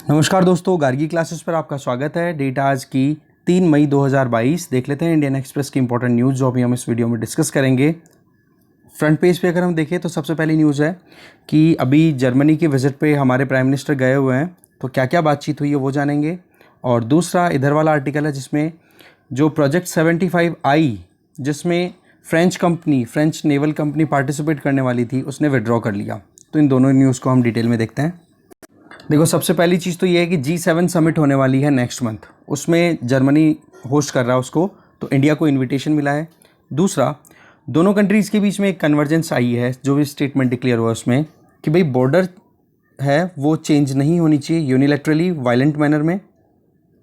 नमस्कार दोस्तों, गार्गी क्लासेस पर आपका स्वागत है। डेट आज की 3 मई 2022। देख लेते हैं इंडियन एक्सप्रेस की इंपॉर्टेंट न्यूज़ जो अभी हम इस वीडियो में डिस्कस करेंगे। फ्रंट पेज पे अगर हम देखें तो सबसे पहली न्यूज़ है कि अभी जर्मनी के विजिट पे हमारे प्राइम मिनिस्टर गए हुए हैं, तो क्या क्या बातचीत हुई है वो जानेंगे। और दूसरा इधर वाला आर्टिकल है जिसमें जो प्रोजेक्ट 75 आई, जिसमें फ्रेंच नेवल कंपनी पार्टिसिपेट करने वाली थी, उसने विड्रॉ कर लिया। तो इन दोनों न्यूज़ को हम डिटेल में देखते हैं। देखो, सबसे पहली चीज़ तो ये है कि G7 समिट होने वाली है नेक्स्ट मंथ, उसमें जर्मनी होस्ट कर रहा है उसको, तो इंडिया को इनविटेशन मिला है। दूसरा, दोनों कंट्रीज़ के बीच में एक कन्वर्जेंस आई है, जो भी स्टेटमेंट डिक्लेयर हुआ उसमें कि भाई बॉर्डर है वो चेंज नहीं होनी चाहिए यूनिलैटरली वायलेंट मैनर में।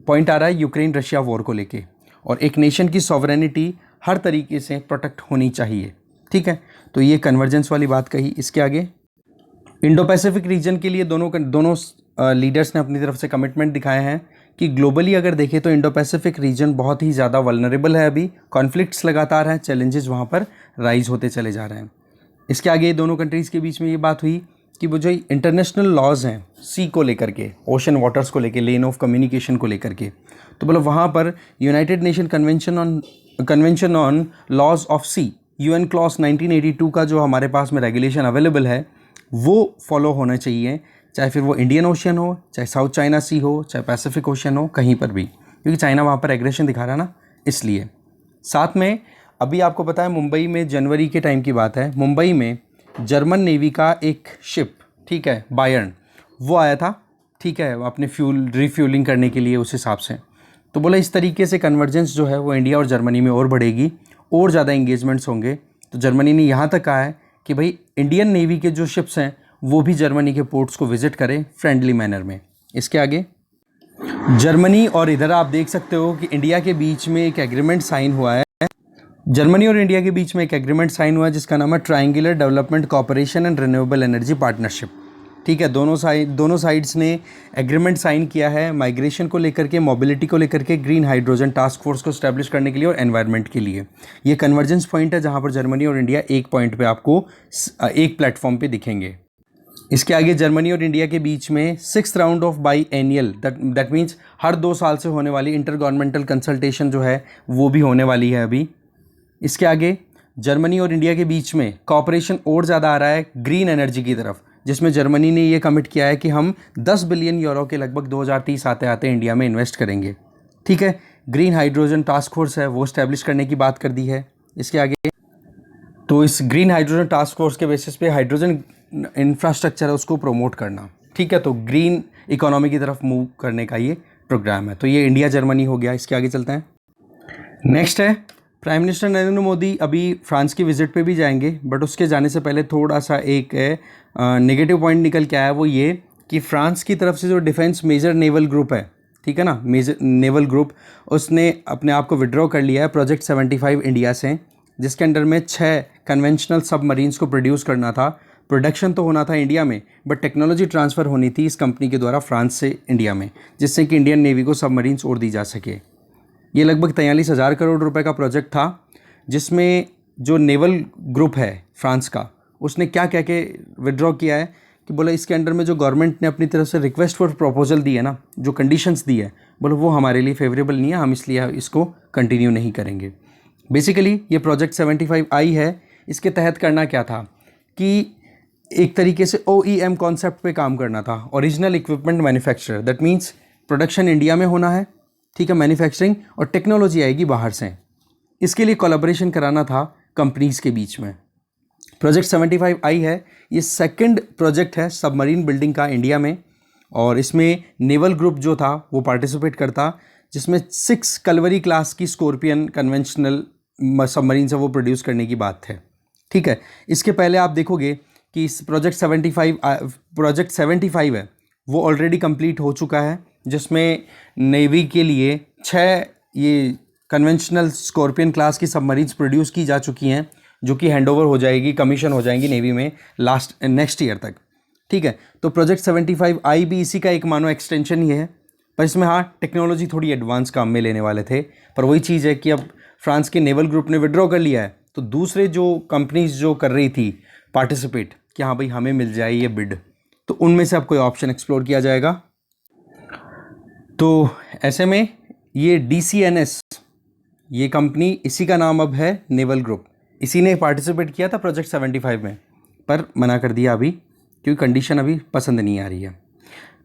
पॉइंट आ रहा है यूक्रेन रशिया वॉर को लेके, और एक नेशन की सॉवरेनिटी हर तरीके से प्रोटेक्ट होनी चाहिए। ठीक है, तो ये कन्वर्जेंस वाली बात कही। इसके आगे इंडो पैसिफिक रीजन के लिए दोनों लीडर्स ने अपनी तरफ से कमिटमेंट दिखाए हैं कि ग्लोबली अगर देखें तो इंडो पैसिफिक रीजन बहुत ही ज़्यादा वल्नरेबल है। अभी कॉन्फ्लिक्ट्स लगातार हैं, चैलेंजेस वहाँ पर राइज होते चले जा रहे हैं। इसके आगे दोनों कंट्रीज़ के बीच में ये बात हुई कि वो जो इंटरनेशनल लॉज हैं सी को लेकर के, ओशन वाटर्स को लेकर, लेन ऑफ कम्युनिकेशन को लेकर के, तो बोलो वहाँ पर united nation convention on laws of sea, UN clause 1982 का जो हमारे पास में रेगुलेशन अवेलेबल है वो फॉलो होना चाहिए, चाहे फिर वो इंडियन ओशन हो, चाहे साउथ चाइना सी हो, चाहे पैसिफिक ओशन हो, कहीं पर भी, क्योंकि चाइना वहाँ पर एग्रेशन दिखा रहा है ना, इसलिए। साथ में अभी आपको पता है मुंबई में जनवरी के टाइम की बात है, मुंबई में जर्मन नेवी का एक शिप, ठीक है, बायर्न, वो आया था, ठीक है, अपने रिफ्यूलिंग करने के लिए उस हिसाब से। तो बोला इस तरीके से कन्वर्जेंस जो है वो इंडिया और जर्मनी में और बढ़ेगी, और ज़्यादा इंगेजमेंट्स होंगे। तो जर्मनी ने यहाँ तक कहा है कि भाई इंडियन नेवी के जो शिप्स हैं वो भी जर्मनी के पोर्ट्स को विजिट करें फ्रेंडली मैनर में। इसके आगे जर्मनी और इधर आप देख सकते हो कि इंडिया के बीच में एक एग्रीमेंट साइन हुआ है। जर्मनी और इंडिया के बीच में एक एग्रीमेंट साइन हुआ है जिसका नाम है triangular development cooperation and renewable energy partnership. ठीक है, दोनों साइड्स ने एग्रीमेंट साइन किया है माइग्रेशन को लेकर के, मोबिलिटी को लेकर के, ग्रीन हाइड्रोजन टास्क फोर्स को स्टैब्लिश करने के लिए और एनवायरनमेंट के लिए। ये कन्वर्जेंस पॉइंट है जहां पर जर्मनी और इंडिया एक पॉइंट पे आपको एक प्लेटफॉर्म पे दिखेंगे। इसके आगे जर्मनी और इंडिया के बीच में 6th round of biennial, that means हर 2 साल से होने वाली इंटर गवर्नमेंटल कंसल्टेशन जो है वो भी होने वाली है अभी। इसके आगे जर्मनी और इंडिया के बीच में कॉपरेशन और ज़्यादा आ रहा है ग्रीन एनर्जी की तरफ, जिसमें जर्मनी ने ये कमिट किया है कि हम 10 बिलियन यूरो के लगभग 2030 आते आते इंडिया में इन्वेस्ट करेंगे। ठीक है, ग्रीन हाइड्रोजन टास्क फोर्स है वो स्टैब्लिश करने की बात कर दी है। इसके आगे तो इस ग्रीन हाइड्रोजन टास्क फोर्स के बेसिस पे हाइड्रोजन इंफ्रास्ट्रक्चर है उसको प्रमोट करना। ठीक है, तो ग्रीन इकोनॉमी की तरफ मूव करने का ये प्रोग्राम है। तो ये इंडिया जर्मनी हो गया। इसके आगे चलते हैं। नेक्स्ट है प्राइम मिनिस्टर नरेंद्र मोदी अभी फ्रांस की विजिट पे भी जाएंगे, बट उसके जाने से पहले थोड़ा सा एक नेगेटिव पॉइंट निकल के आया, वो ये कि फ्रांस की तरफ से जो डिफेंस मेजर नेवल ग्रुप है, ठीक है ना, मेजर नेवल ग्रुप, उसने अपने आप को विड्रॉ कर लिया है प्रोजेक्ट 75 इंडिया से, जिसके अंडर में 6 कन्वेंशनल सबमरीन्स को प्रोड्यूस करना था। प्रोडक्शन तो होना था इंडिया में, बट टेक्नोलॉजी ट्रांसफ़र होनी थी इस कंपनी के द्वारा फ्रांस से इंडिया में, जिससे कि इंडियन नेवी को सबमरीन्स और दी जा सके। ये लगभग 43,000 करोड़ रुपए का प्रोजेक्ट था, जिसमें जो नेवल ग्रुप है फ्रांस का, उसने क्या कह के विड्रॉ किया है कि बोले इसके अंडर में जो गवर्नमेंट ने अपनी तरफ से रिक्वेस्ट फॉर प्रपोजल दी है ना, जो कंडीशंस दी है, बोले वो हमारे लिए फेवरेबल नहीं है, हम इसलिए इसको कंटिन्यू नहीं करेंगे। बेसिकली ये प्रोजेक्ट 75 आई है, इसके तहत करना क्या था कि एक तरीके से OEM कॉन्सेप्ट पे काम करना था, original equipment manufacturer, that means production India में होना है, ठीक है, मैन्युफैक्चरिंग, और टेक्नोलॉजी आएगी बाहर से। इसके लिए कोलैबोरेशन कराना था कंपनीज़ के बीच में। प्रोजेक्ट 75 आई है, ये सेकंड प्रोजेक्ट है सबमरीन बिल्डिंग का इंडिया में, और इसमें नेवल ग्रुप जो था वो पार्टिसिपेट करता, जिसमें 6 कलवरी क्लास की स्कॉर्पियन कन्वेंशनल सबमरीन से वो प्रोड्यूस करने की बात है। ठीक है, इसके पहले आप देखोगे कि इस प्रोजेक्ट 75 है वो ऑलरेडी कंप्लीट हो चुका है, जिसमें नेवी के लिए 6 ये कन्वेंशनल स्कॉर्पियन क्लास की सबमरीन्स प्रोड्यूस की जा चुकी हैं, जो कि हैंडओवर हो जाएगी, कमीशन हो जाएंगी नेवी में नेक्स्ट ईयर तक। ठीक है, तो प्रोजेक्ट 75 आई भी इसी का एक मानो एक्सटेंशन ही है, पर इसमें हाँ टेक्नोलॉजी थोड़ी एडवांस काम में लेने वाले थे। पर वही चीज़ है कि अब फ्रांस के नेवल ग्रुप ने विड्रॉ कर लिया है, तो दूसरे जो कंपनीज जो कर रही थी पार्टिसिपेट कि हाँ भाई हमें मिल जाए ये बिड, तो उनमें से अब कोई ऑप्शन एक्सप्लोर किया जाएगा। तो ऐसे में ये DCNS, ये कंपनी, इसी का नाम अब है नेवल ग्रुप। इसी ने पार्टिसिपेट किया था प्रोजेक्ट 75 में, पर मना कर दिया अभी, क्योंकि कंडीशन अभी पसंद नहीं आ रही है।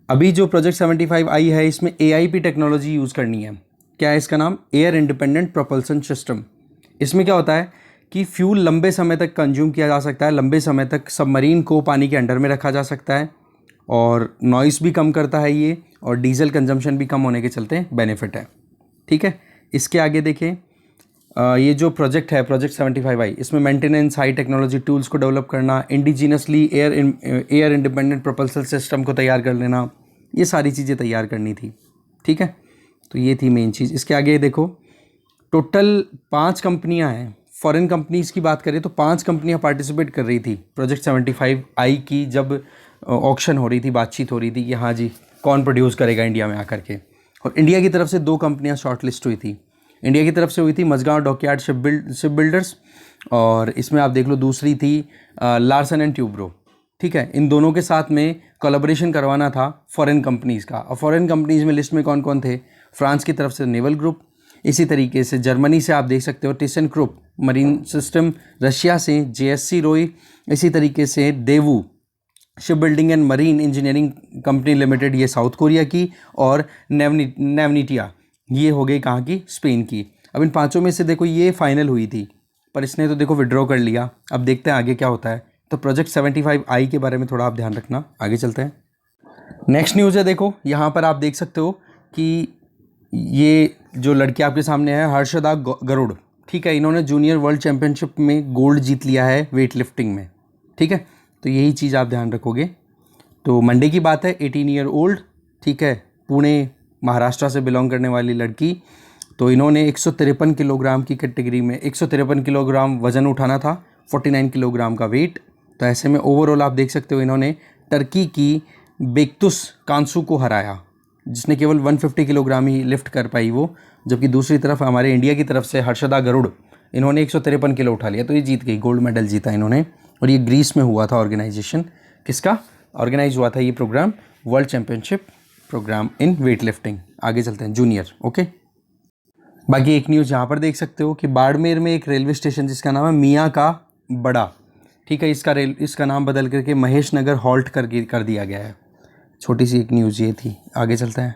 अभी जो प्रोजेक्ट 75 आई है, इसमें AIP टेक्नोलॉजी यूज़ करनी है। क्या है इसका नाम? Air independent propulsion system. इसमें क्या होता है कि फ्यूल लंबे समय तक कंज्यूम किया जा सकता है, लंबे समय तक सबमरीन को पानी के अंडर में रखा जा सकता है, और नॉइस भी कम करता है ये, और डीजल कंजम्पशन भी कम होने के चलते बेनिफिट है। ठीक है, इसके आगे देखें, ये जो प्रोजेक्ट है प्रोजेक्ट 75 आई, इसमें मेंटेनेंस, हाई टेक्नोलॉजी टूल्स को डेवलप करना, indigenously air independent propulsion system को तैयार कर लेना, ये सारी चीज़ें तैयार करनी थी। ठीक है, तो ये थी मेन चीज़। इसके आगे देखो, टोटल 5 कंपनियां हैं। फॉरेन कंपनीज़ की बात करें तो 5 कंपनियां पार्टिसिपेट कर रही थी प्रोजेक्ट 75 आई की, जब ऑक्शन हो रही थी, बातचीत हो रही थी कि हाँ जी कौन प्रोड्यूस करेगा इंडिया में आकर के। और इंडिया की तरफ से 2 कंपनियां शॉर्ट लिस्ट हुई थी। इंडिया की तरफ से हुई थी मझगांव डॉकयार्ड शिप बिल्डर्स, और इसमें आप देख लो दूसरी थी लार्सन एंड ट्यूब्रो। ठीक है, इन दोनों के साथ में कोलैबोरेशन करवाना था फॉरेन कंपनीज़ का। और फॉरेन कंपनीज़ में लिस्ट में कौन कौन थे? फ्रांस की तरफ से नेवल ग्रुप, इसी तरीके से जर्मनी से आप देख सकते हो Thyssen group marine system, Russia से JSC रोई, इसी तरीके से Daewoo ship building and marine engineering company limited, ये साउथ कोरिया की, और नेवनीटिया, ये हो गई कहाँ की? स्पेन की। अब इन 5 में से देखो ये फाइनल हुई थी, पर इसने तो देखो विड्रॉ कर लिया। अब देखते हैं आगे क्या होता है। तो प्रोजेक्ट 75 आई के बारे में थोड़ा आप ध्यान रखना। आगे चलते हैं। नेक्स्ट न्यूज़ है, देखो यहाँ पर आप देख सकते हो कि ये जो लड़की आपके सामने है, हर्षदा गरुड़। ठीक है, इन्होंने जूनियर वर्ल्ड चैम्पियनशिप में गोल्ड जीत लिया है वेट लिफ्टिंग में। ठीक है, तो यही चीज़ आप ध्यान रखोगे। तो मंडे की बात है, 18 ईयर ओल्ड, ठीक है, पुणे महाराष्ट्र से बिलोंग करने वाली लड़की। तो इन्होंने 153 किलोग्राम की कैटेगरी में 153 किलोग्राम वज़न उठाना था, 49 किलोग्राम का वेट। तो ऐसे में ओवरऑल आप देख सकते हो इन्होंने टर्की की बेक्तुस कांसू को हराया, जिसने केवल 150 किलोग्राम ही लिफ्ट कर पाई वो। जबकि दूसरी तरफ हमारे इंडिया की तरफ से हर्षदा गरुड़, इन्होंने 153 किलो उठा लिया, तो ये जीत गई, गोल्ड मेडल जीता इन्होंने। और ये ग्रीस में हुआ था ऑर्गेनाइजेशन, किसका ऑर्गेनाइज हुआ था ये प्रोग्राम? वर्ल्ड चैम्पियनशिप प्रोग्राम इन वेट लिफ्टिंग। आगे चलते हैं, जूनियर। ओके, बाकी एक न्यूज़ यहाँ पर देख सकते हो कि बाड़मेर में एक रेलवे स्टेशन जिसका नाम है मियाँ का बड़ा, ठीक है, इसका नाम बदल करके महेश नगर हॉल्ट कर दिया गया है। छोटी सी एक न्यूज़ ये थी। आगे चलते हैं,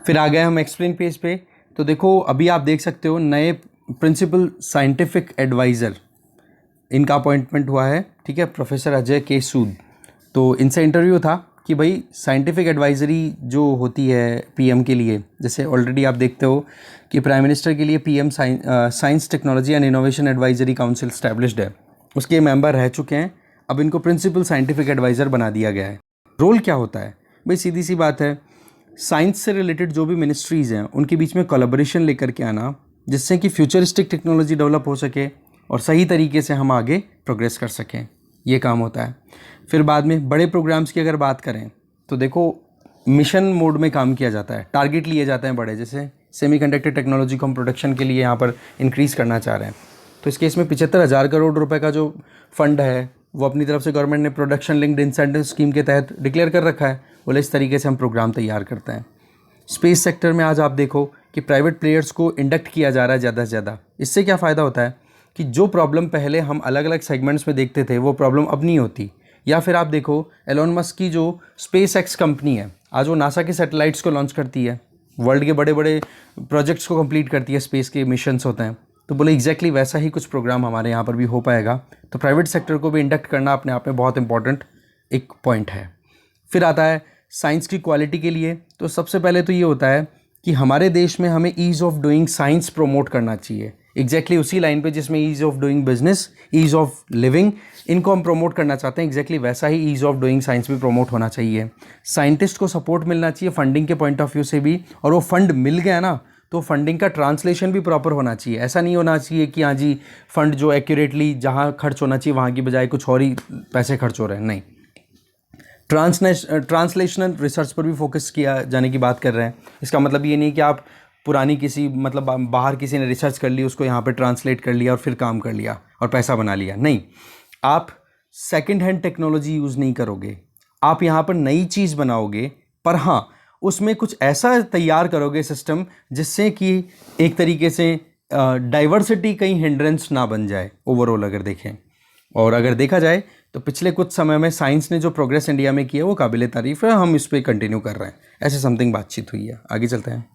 फिर आ गए हम एक्सप्लेन पेज पे। तो देखो अभी आप देख सकते हो नए प्रिंसिपल साइंटिफिक एडवाइज़र, इनका अपॉइंटमेंट हुआ है। ठीक है, प्रोफेसर अजय के सूद। तो इनसे इंटरव्यू था कि भाई साइंटिफिक एडवाइज़री जो होती है PM के लिए, जैसे ऑलरेडी आप देखते हो कि प्राइम मिनिस्टर के लिए PM science technology and innovation advisory council established है, उसके मेंबर रह चुके हैं। अब इनको प्रिंसिपल साइंटिफिक एडवाइज़र बना दिया गया है। रोल क्या होता है भाई? सीधी सी बात है, साइंस से रिलेटेड जो भी मिनिस्ट्रीज़ हैं उनके बीच में कोलैबोरेशन लेकर के आना, जिससे कि फ्यूचरिस्टिक टेक्नोलॉजी डेवलप हो सके और सही तरीके से हम आगे प्रोग्रेस कर सकें, ये काम होता है। फिर बाद में बड़े प्रोग्राम्स की अगर बात करें तो देखो मिशन मोड में काम किया जाता है, टारगेट लिए जाते हैं बड़े, जैसे सेमीकंडक्टर टेक्नोलॉजी को हम प्रोडक्शन के लिए यहाँ पर इंक्रीज़ करना चाह रहे हैं। तो इस केस में 75,000 करोड़ रुपए का जो फंड है वो अपनी तरफ से गवर्नमेंट ने प्रोडक्शन लिंक्ड इंसेंटिव स्कीम के तहत डिक्लेयर कर रखा है। बोले इस तरीके से हम प्रोग्राम तैयार करते हैं। स्पेस सेक्टर में आज आप देखो कि प्राइवेट प्लेयर्स को इंडक्ट किया जा रहा है ज़्यादा से ज़्यादा। इससे क्या फ़ायदा होता है कि जो प्रॉब्लम पहले हम अलग अलग सेगमेंट्स में देखते थे वो प्रॉब्लम अब नहीं होती। या फिर आप देखो एलोन मस्क की जो स्पेस एक्स कंपनी है, आज वो नासा के सैटेलाइट्स को लॉन्च करती है, वर्ल्ड के बड़े बड़े प्रोजेक्ट्स को कंप्लीट करती है, स्पेस के मिशंस होते हैं। तो बोले एग्जैक्टली वैसा ही कुछ प्रोग्राम हमारे यहाँ पर भी हो पाएगा। तो प्राइवेट सेक्टर को भी इंडक्ट करना अपने आप में बहुत इंपॉर्टेंट एक पॉइंट है। फिर आता है साइंस की क्वालिटी के लिए। तो सबसे पहले तो ये होता है कि हमारे देश में हमें ease of doing science promote करना चाहिए, एग्जैक्टली उसी लाइन पे जिसमें ease of doing business, ease of living, इनको हम प्रमोट करना चाहते हैं। एग्जैक्टली वैसा ही ईज़ ऑफ डूइंग साइंस भी प्रमोट होना चाहिए। साइंटिस्ट को सपोर्ट मिलना चाहिए फंडिंग के पॉइंट ऑफ व्यू से भी, और वो फंड मिल गया ना तो फंडिंग का ट्रांसलेशन भी प्रॉपर होना चाहिए। ऐसा नहीं होना चाहिए कि हाँ जी फंड जो एक्यूरेटली जहाँ खर्च होना चाहिए वहाँ की बजाय कुछ और ही पैसे खर्च हो रहे हैं, नहीं। ट्रांसलेशनल रिसर्च पर भी फोकस किया जाने की बात कर रहे हैं। इसका मतलब ये नहीं कि आप पुरानी किसी मतलब बाहर किसी ने रिसर्च कर ली उसको यहाँ पे ट्रांसलेट कर लिया और फिर काम कर लिया और पैसा बना लिया, नहीं। आप सेकंड हैंड टेक्नोलॉजी यूज़ नहीं करोगे, आप यहाँ पर नई चीज़ बनाओगे, पर हाँ उसमें कुछ ऐसा तैयार करोगे सिस्टम जिससे कि एक तरीके से डाइवर्सिटी कहीं हिंड्रेंस ना बन जाए ओवरऑल अगर देखें। और अगर देखा जाए तो पिछले कुछ समय में साइंस ने जो प्रोग्रेस इंडिया में किया वो काबिल तारीफ़ है, हम इस पर कंटिन्यू कर रहे हैं, ऐसे समथिंग बातचीत हुई है। आगे चलते हैं।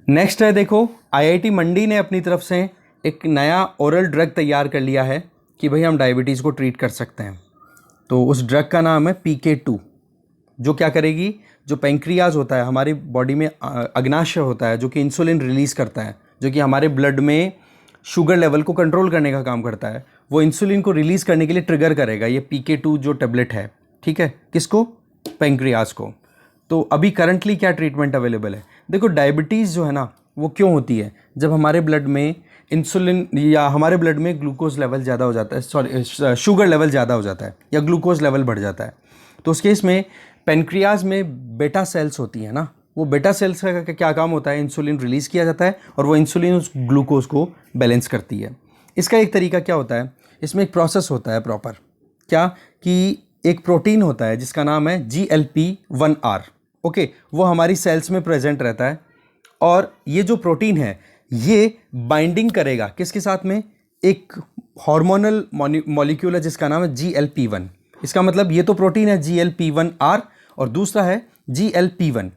नेक्स्ट है देखो, आईआईटी मंडी ने अपनी तरफ से एक नया ओरल ड्रग तैयार कर लिया है कि भाई हम डायबिटीज़ को ट्रीट कर सकते हैं। तो उस ड्रग का नाम है PK2, जो क्या करेगी, जो पेंक्रियाज होता है हमारी बॉडी में, अग्नाशय होता है जो कि इंसुलिन रिलीज़ करता है, जो कि हमारे ब्लड में शुगर लेवल को कंट्रोल करने का काम करता है, वो इंसुलिन को रिलीज़ करने के लिए ट्रिगर करेगा ये PK2 जो टेबलेट है। ठीक है, किसको? पेंक्रियाज को। तो अभी करंटली क्या ट्रीटमेंट अवेलेबल है? देखो, डायबिटीज़ जो है ना वो क्यों होती है? जब हमारे ब्लड में इंसुलिन या हमारे ब्लड में ग्लूकोज लेवल ज़्यादा हो जाता है, सॉरी शुगर लेवल ज़्यादा हो जाता है या ग्लूकोज लेवल बढ़ जाता है, तो उस केस में पेनक्रियाज में बेटा सेल्स होती है ना, वो बेटा सेल्स का क्या काम होता है? इंसुलिन रिलीज़ किया जाता है और वो इंसुलिन उस ग्लूकोज को बैलेंस करती है। इसका एक तरीका क्या होता है, इसमें एक प्रोसेस होता है प्रॉपर, क्या कि एक प्रोटीन होता है जिसका नाम है GLP-1R। ओके, वो हमारी सेल्स में प्रेजेंट रहता है और ये जो प्रोटीन है ये बाइंडिंग करेगा किसके साथ में? एक हार्मोनल मॉलिक्यूल है जिसका नाम है GLP-1। इसका मतलब ये तो प्रोटीन है GLP-1R और दूसरा है GLP-1।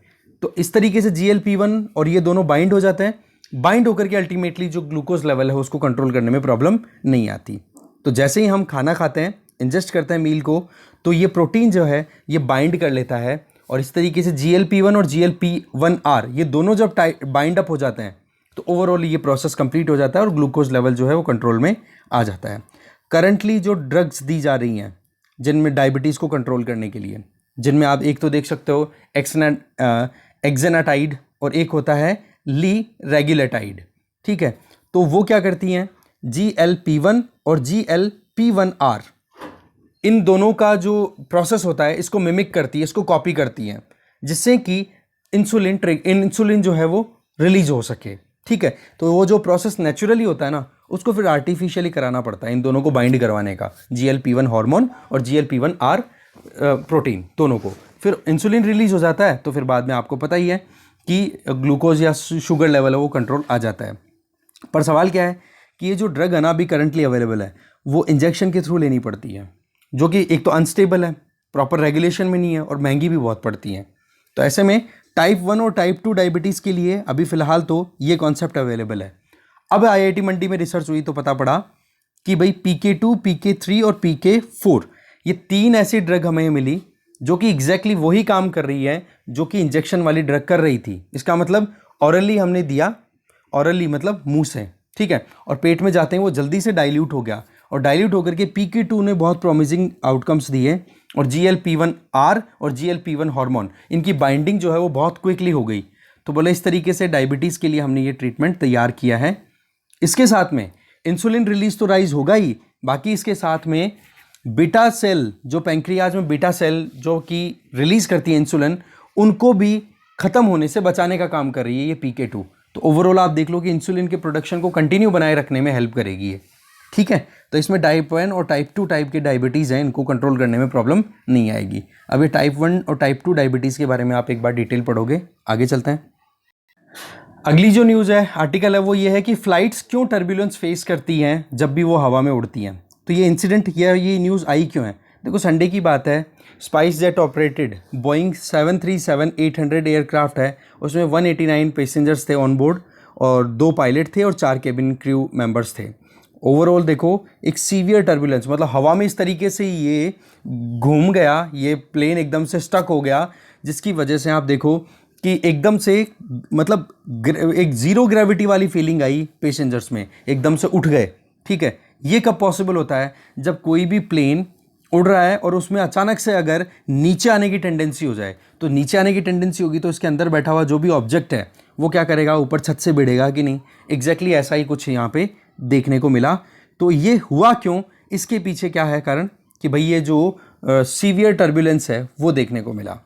तो इस तरीके से GLP-1 और ये दोनों बाइंड हो जाते हैं, बाइंड होकर के अल्टीमेटली जो ग्लूकोज लेवल है उसको कंट्रोल करने में प्रॉब्लम नहीं आती। तो जैसे ही हम खाना खाते हैं, इंजेस्ट करते हैं मील को, तो ये प्रोटीन जो है ये बाइंड कर लेता है और इस तरीके से GLP-1 और GLP-1R ये दोनों जब बाइंड अप हो जाते हैं तो ओवरऑल ये प्रोसेस कंप्लीट हो जाता है और ग्लूकोज लेवल जो है वो कंट्रोल में आ जाता है। करंटली जो ड्रग्स दी जा रही हैं जिनमें डायबिटीज़ को कंट्रोल करने के लिए, जिनमें आप एक तो देख सकते हो एक्सेनाटाइड और एक होता है लीरेगुलेटाइड। ठीक है, तो वो क्या करती हैं? GLP-1 और GLP-1R इन दोनों का जो प्रोसेस होता है इसको मिमिक करती है, इसको कॉपी करती है, जिससे कि इंसुलिन जो है वो रिलीज हो सके। ठीक है, तो वो जो प्रोसेस नेचुरली होता है ना उसको फिर आर्टिफिशियली कराना पड़ता है इन दोनों को बाइंड करवाने का, GLP-1 हार्मोन और GLP-1R प्रोटीन दोनों को। फिर इंसुलिन रिलीज हो जाता है तो फिर बाद में आपको पता ही है कि ग्लूकोज या शुगर लेवल है वो कंट्रोल आ जाता है। पर सवाल क्या है कि ये जो ड्रग है ना अभी करंटली अवेलेबल है वो इंजेक्शन के थ्रू लेनी पड़ती है, जो कि एक तो अनस्टेबल है, प्रॉपर रेगुलेशन में नहीं है और महंगी भी बहुत पड़ती हैं। तो ऐसे में टाइप 1 और टाइप 2 डायबिटीज़ के लिए अभी फ़िलहाल तो ये कॉन्सेप्ट अवेलेबल है। अब आईआईटी मंडी में रिसर्च हुई तो पता पड़ा कि भाई PK2, PK3 और PK4 ये 3 ऐसी ड्रग हमें मिली जो कि एग्जैक्टली वही काम कर रही है जो कि इंजेक्शन वाली ड्रग कर रही थी। इसका मतलब ऑरली हमने दिया, ऑरली मतलब मुंह से, ठीक है, और पेट में जाते हैं वो जल्दी से डाइल्यूट हो गया और डाइल्यूट होकर के PK2 ने बहुत प्रॉमिसिंग आउटकम्स दिए और GLP-1R और GLP-1 हार्मोन इनकी बाइंडिंग जो है वो बहुत क्विकली हो गई। तो बोले इस तरीके से डायबिटीज़ के लिए हमने ये ट्रीटमेंट तैयार किया है। इसके साथ में इंसुलिन रिलीज तो राइज होगा ही, बाकी इसके साथ में बीटा सेल, जो पेंक्रियाज में बीटा सेल जो कि रिलीज करती है इंसुलिन, उनको भी ख़त्म होने से बचाने का काम कर रही है ये PK2। तो ओवरऑल आप देख लो कि इंसुलिन के प्रोडक्शन को कंटिन्यू बनाए रखने में हेल्प करेगी ये। ठीक है, तो इसमें टाइप 1 और टाइप 2 टाइप के डायबिटीज़ हैं, इनको कंट्रोल करने में प्रॉब्लम नहीं आएगी। अभी टाइप 1 और टाइप 2 डायबिटीज़ के बारे में आप एक बार डिटेल पढ़ोगे। आगे चलते हैं। अगली जो न्यूज़ है, आर्टिकल है, वो ये है कि फ़्लाइट्स क्यों टर्बुलेंस फेस करती हैं जब भी वो हवा में उड़ती हैं। तो ये इंसिडेंट या ये न्यूज़ आई क्यों है? देखो, संडे की बात है, spice jet operated Boeing 737-800 aircraft है, उसमें 189 पैसेंजर्स थे ऑन बोर्ड और 2 पायलट थे और 4 केबिन क्रू मेंबर्स थे। ओवरऑल देखो, एक सीवियर टर्बुलेंस, मतलब हवा में इस तरीके से ये घूम गया, ये प्लेन एकदम से स्टक हो गया, जिसकी वजह से आप देखो कि एकदम से मतलब एक ज़ीरो ग्रेविटी वाली फीलिंग आई पैसेंजर्स में, एकदम से उठ गए। ठीक है, ये कब पॉसिबल होता है? जब कोई भी प्लेन उड़ रहा है और उसमें अचानक से अगर नीचे आने की टेंडेंसी हो जाए, तो नीचे आने की टेंडेंसी होगी तो इसके अंदर बैठा हुआ जो भी ऑब्जेक्ट है वो क्या करेगा, ऊपर छत से भिड़ेगा कि नहीं। एग्जैक्टली ऐसा ही कुछ यहाँ पे देखने को मिला। तो ये हुआ क्यों, इसके पीछे क्या है कारण कि भाई ये जो सीवियर टर्बुलेंस है वो देखने को मिला।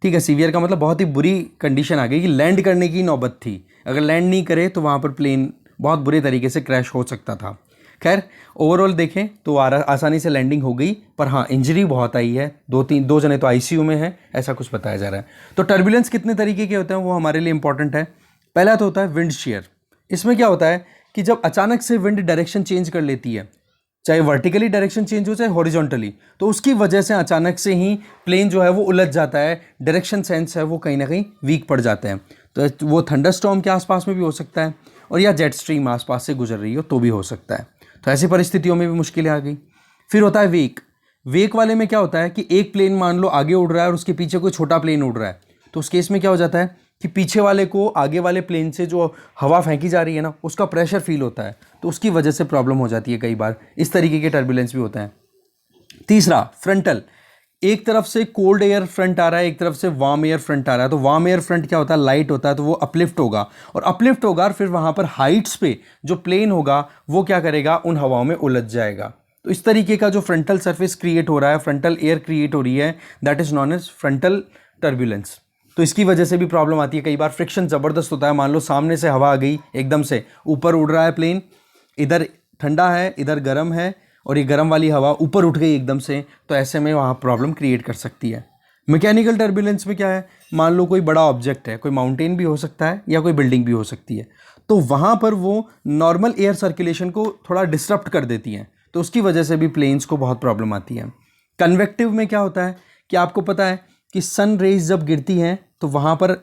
ठीक है, सीवियर का मतलब बहुत ही बुरी कंडीशन आ गई कि लैंड करने की नौबत थी, अगर लैंड नहीं करे तो वहाँ पर प्लेन बहुत बुरे तरीके से क्रैश हो सकता था। खैर ओवरऑल देखें तो आसानी से लैंडिंग हो गई, पर हाँ इंजरी बहुत आई है, दो जने तो आईसीयू में है, ऐसा कुछ बताया जा रहा है। तो टर्बुलेंस कितने तरीके के होते हैं वो हमारे लिए इंपॉर्टेंट है। पहला तो होता है विंड शेयर। इसमें क्या होता है कि जब अचानक से विंड डायरेक्शन चेंज कर लेती है, चाहे वर्टिकली डायरेक्शन चेंज हो चाहे हॉरिजॉन्टली, तो उसकी वजह से अचानक से ही प्लेन जो है वो उलझ जाता है, डायरेक्शन सेंस है वो कहीं ना कहीं वीक पड़ जाते हैं। तो वो थंडरस्टॉर्म के आसपास में भी हो सकता है, और या जेट स्ट्रीम आसपास से गुजर रही हो तो भी हो सकता है। तो ऐसी परिस्थितियों में भी मुश्किलें आ गई। फिर होता है वेक। वेक वाले में क्या होता है कि एक प्लेन मान लो आगे उड़ रहा है और उसके पीछे कोई छोटा प्लेन उड़ रहा है, तो उस केस में क्या हो जाता है कि पीछे वाले को आगे वाले प्लेन से जो हवा फेंकी जा रही है ना, उसका प्रेशर फील होता है, तो उसकी वजह से प्रॉब्लम हो जाती है कई बार। इस तरीके के टर्बुलेंस भी होते हैं। तीसरा फ्रंटल। एक तरफ से कोल्ड एयर फ्रंट आ रहा है, एक तरफ से वार्म एयर फ्रंट आ रहा है। तो वार्म एयर फ्रंट क्या होता है, लाइट होता है, तो वो अपलिफ्ट होगा, और अपलिफ्ट होगा और फिर वहां पर हाइट्स पे जो प्लेन होगा वो क्या करेगा, उन हवाओं में उलझ जाएगा। तो इस तरीके का जो फ्रंटल सरफेस क्रिएट हो रहा है, फ्रंटल एयर क्रिएट हो रही है, that is known as frontal turbulence. तो इसकी वजह से भी प्रॉब्लम आती है। कई बार फ्रिक्शन ज़बरदस्त होता है, मान लो सामने से हवा आ गई, एकदम से ऊपर उड़ रहा है प्लेन, इधर ठंडा है इधर गर्म है, और ये गर्म वाली हवा ऊपर उठ गई एकदम से, तो ऐसे में वहाँ प्रॉब्लम क्रिएट कर सकती है। मैकेनिकल टर्बुलेंस में क्या है, मान लो कोई बड़ा ऑब्जेक्ट है, कोई माउंटेन भी हो सकता है या कोई बिल्डिंग भी हो सकती है, तो वहाँ पर वो नॉर्मल एयर सर्कुलेशन को थोड़ा डिस्टर्ब कर देती हैं, तो उसकी वजह से भी प्लेन्स को बहुत प्रॉब्लम आती है। कन्वेक्टिव में क्या होता है कि आपको पता है कि सन रेज जब गिरती हैं तो वहाँ पर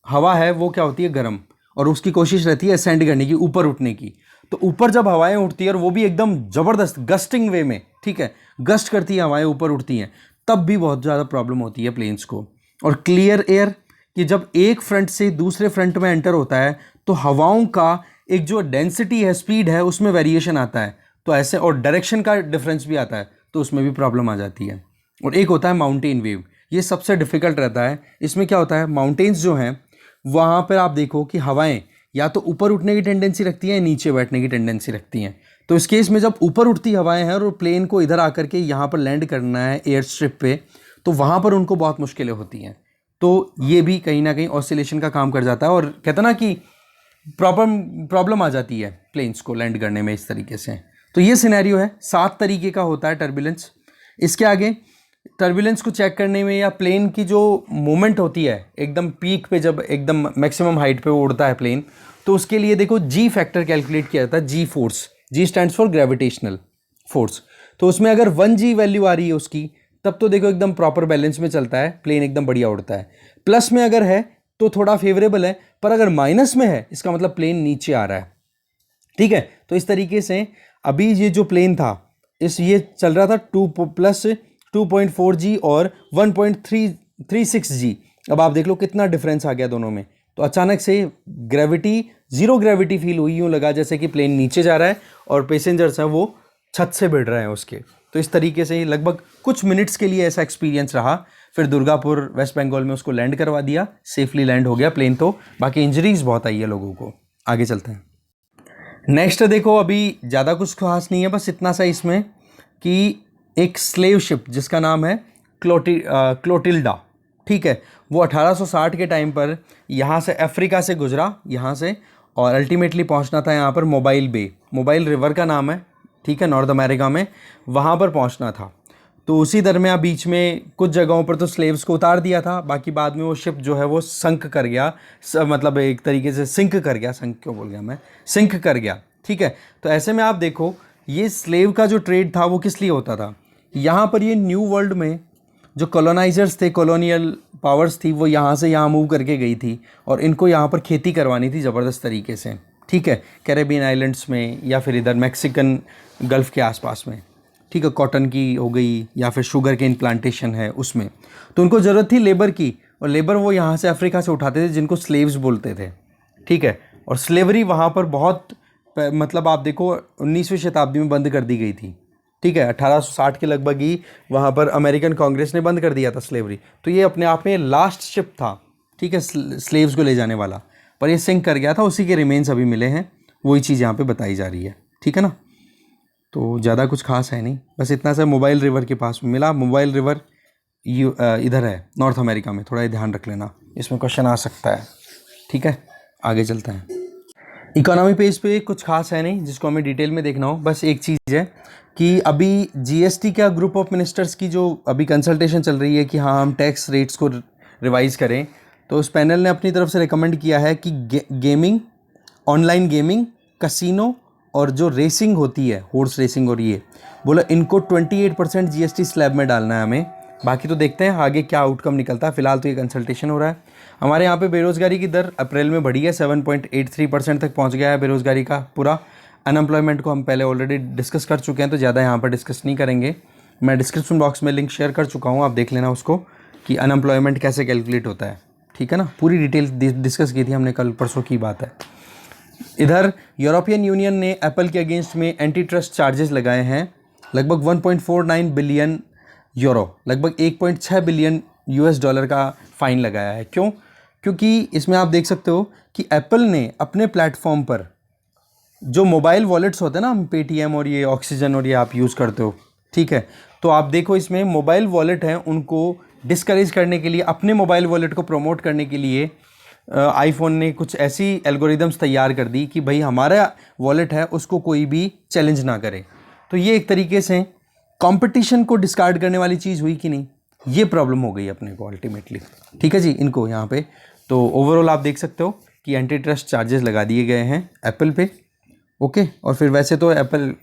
हवा है वो क्या होती है, गर्म, और उसकी कोशिश रहती है असेंड करने की, ऊपर उठने की। तो ऊपर जब हवाएं उठती है, और वो भी एकदम ज़बरदस्त गस्टिंग वे में, ठीक है, गस्ट करती है हवाएं, ऊपर उठती हैं, तब भी बहुत ज़्यादा प्रॉब्लम होती है प्लेन्स को। और क्लियर एयर, कि जब एक फ्रंट से दूसरे फ्रंट में एंटर होता है तो हवाओं का एक जो डेंसिटी है, स्पीड है, उसमें वेरिएशन आता है, तो ऐसे, और डायरेक्शन का डिफरेंस भी आता है, तो उसमें भी प्रॉब्लम आ जाती है। और एक होता है माउंटेन वेव, ये सबसे डिफिकल्ट रहता है। इसमें क्या होता है, माउंटेन्स जो हैं वहाँ पर आप देखो कि हवाएं या तो ऊपर उठने की टेंडेंसी रखती हैं या नीचे बैठने की टेंडेंसी रखती हैं। तो इस केस में जब ऊपर उठती हवाएं हैं और प्लेन को इधर आकर के यहाँ पर लैंड करना है एयर स्ट्रिप पे, तो वहाँ पर उनको बहुत मुश्किलें होती हैं। तो ये भी कहीं ना कहीं ऑसिलेशन का काम कर जाता है, और कहते ना कि प्रॉब्लम आ जाती है प्लेन्स को लैंड करने में इस तरीके से। तो ये सिनेरियो है, 7 तरीके का होता है टर्बुलेंस। इसके आगे टर्बुलेंस को चेक करने में, या प्लेन की जो मूवमेंट होती है एकदम पीक पे, जब एकदम मैक्सिमम हाइट पे उड़ता है प्लेन, तो उसके लिए देखो जी फैक्टर कैलकुलेट किया जाता है, G force, G stands for gravitational force. तो उसमें अगर 1G वैल्यू आ रही है उसकी, तब तो देखो एकदम प्रॉपर बैलेंस में चलता है, प्लेन एकदम बढ़िया उड़ता है। प्लस में अगर है तो थोड़ा फेवरेबल है, पर अगर माइनस में है इसका मतलब प्लेन नीचे आ रहा है, ठीक है। तो इस तरीके से अभी ये जो प्लेन था, ये चल रहा था 2.4G और 1.36G। अब आप देख लो कितना डिफरेंस आ गया दोनों में। तो अचानक से ग्रेविटी, जीरो ग्रेविटी फील हुई, यूँ लगा जैसे कि प्लेन नीचे जा रहा है और पैसेंजर्स हैं वो छत से भिड़ रहे हैं उसके। तो इस तरीके से लगभग कुछ मिनट्स के लिए ऐसा एक्सपीरियंस रहा। फिर दुर्गापुर वेस्ट बंगाल में उसको लैंड करवा दिया, सेफली लैंड हो गया प्लेन। तो बाकी इंजरीज बहुत आई है लोगों को। आगे चलते हैं। नेक्स्ट देखो, अभी ज़्यादा कुछ खास नहीं है, बस इतना सा इसमें कि एक स्लेव शिप जिसका नाम है क्लोटिल्डा, ठीक है, वो 1860 के टाइम पर यहाँ से अफ्रीका से गुजरा, यहाँ से, और अल्टीमेटली पहुँचना था यहाँ पर मोबाइल बे, मोबाइल रिवर का नाम है, ठीक है, नॉर्थ अमेरिका में, वहाँ पर पहुँचना था। तो उसी दरमियान बीच में कुछ जगहों पर तो स्लेव्स को उतार दिया था, बाकी बाद में वो शिप जो है वो संक कर गया, मतलब एक तरीके से सिंक कर गया, संक क्यों बोल गया मैं, सिंक कर गया, ठीक है। तो ऐसे में आप देखो ये स्लेव का जो ट्रेड था वो किस लिए होता था, यहाँ पर ये न्यू वर्ल्ड में जो कॉलोनाइजर्स थे, कॉलोनियल पावर्स थी, वो यहाँ से यहाँ मूव करके गई थी, और इनको यहाँ पर खेती करवानी थी ज़बरदस्त तरीके से, ठीक है, कैरेबियन आइलैंड्स में या फिर इधर मैक्सिकन गल्फ़ के आसपास में, ठीक है, कॉटन की हो गई या फिर शुगर केन प्लांटेशन है उसमें। तो उनको ज़रूरत थी लेबर की, और लेबर वो यहाँ से अफ्रीका से उठाते थे जिनको स्लेव्स बोलते थे, ठीक है। और स्लेवरी वहाँ पर बहुत, मतलब आप देखो 19वीं शताब्दी में बंद कर दी गई थी, ठीक है, 1860 के लगभग ही वहाँ पर अमेरिकन कांग्रेस ने बंद कर दिया था स्लेवरी। तो ये अपने आप में लास्ट शिप था, ठीक है, स्लेव्स को ले जाने वाला, पर ये सिंक कर गया था, उसी के रिमेन्स अभी मिले हैं, वही चीज़ यहाँ पे बताई जा रही है, ठीक है ना। तो ज़्यादा कुछ खास है नहीं, बस इतना सा मोबाइल रिवर के पास मिला। मोबाइल रिवर इधर है नॉर्थ अमेरिका में, थोड़ा ध्यान रख लेना, इसमें क्वेश्चन आ सकता है, ठीक है। आगे चलते हैं। इकोनॉमी पेज पे कुछ खास है नहीं जिसको हमें डिटेल में देखना हो, बस एक चीज़ है कि अभी जीएसटी का ग्रुप ऑफ मिनिस्टर्स की जो अभी कंसल्टेशन चल रही है कि हाँ हम टैक्स रेट्स को रिवाइज़ करें, तो उस पैनल ने अपनी तरफ से रिकमेंड किया है कि गेमिंग, ऑनलाइन गेमिंग, कसिनो और जो रेसिंग होती है, हॉर्स रेसिंग, और ये बोला इनको 28% जीएसटी स्लैब में डालना है हमें। बाकी तो देखते हैं आगे क्या आउटकम निकलता है, फिलहाल तो ये कंसल्टेशन हो रहा है। हमारे यहाँ पे बेरोज़गारी की दर अप्रैल में बढ़ी है, 7.83% तक पहुँच गया है बेरोज़गारी का पूरा। अनएम्प्लॉयमेंट को हम पहले ऑलरेडी डिस्कस कर चुके हैं, तो ज़्यादा यहाँ पर डिस्कस नहीं करेंगे। मैं डिस्क्रिप्शन बॉक्स में लिंक शेयर कर चुका हूँ, आप देख लेना उसको कि अनएम्प्लॉयमेंट कैसे कैलकुलेट होता है, ठीक है ना। पूरी डिटेल डिस्कस की थी हमने, कल परसों की बात है। इधर यूरोपियन यूनियन ने एप्पल के अगेंस्ट में एंटी ट्रस्ट चार्जेस लगाए हैं, लगभग 1.49 बिलियन यूरो, लगभग 1.6 बिलियन यूएस डॉलर का फ़ाइन लगाया है। क्यों? क्योंकि इसमें आप देख सकते हो कि एप्पल ने अपने प्लेटफॉर्म पर जो मोबाइल वॉलेट्स होते हैं ना, हम पेटीएम और ये ऑक्सीजन और ये आप यूज़ करते हो, ठीक है, तो आप देखो इसमें मोबाइल वॉलेट हैं, उनको डिस्करेज करने के लिए, अपने मोबाइल वॉलेट को प्रमोट करने के लिए आईफोन ने कुछ ऐसी एल्गोरिदम्स तैयार कर दी कि भाई हमारा वॉलेट है उसको कोई भी चैलेंज ना करे। तो ये एक तरीके से कंपटीशन को डिस्कार्ड करने वाली चीज़ हुई कि नहीं, ये प्रॉब्लम हो गई अपने को अल्टीमेटली, ठीक है जी, इनको यहाँ पे। तो ओवरऑल आप देख सकते हो कि एंटी ट्रस्ट चार्जेस लगा दिए गए हैं एप्पल पे, ओके। और फिर वैसे तो एप्पल,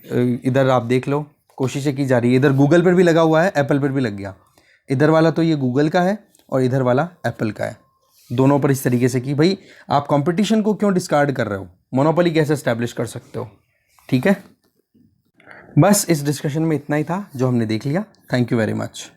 इधर आप देख लो कोशिशें की जा रही है, इधर गूगल पर भी लगा हुआ है, एप्पल पर भी लग गया। इधर वाला तो ये गूगल का है और इधर वाला एप्पल का है, दोनों पर इस तरीके से कि भाई आप कंपटीशन को क्यों डिस्कार्ड कर रहे हो, मोनोपोली कैसे एस्टैब्लिश कर सकते हो, ठीक है। बस इस डिस्कशन में इतना ही था जो हमने देख लिया। Thank you very much.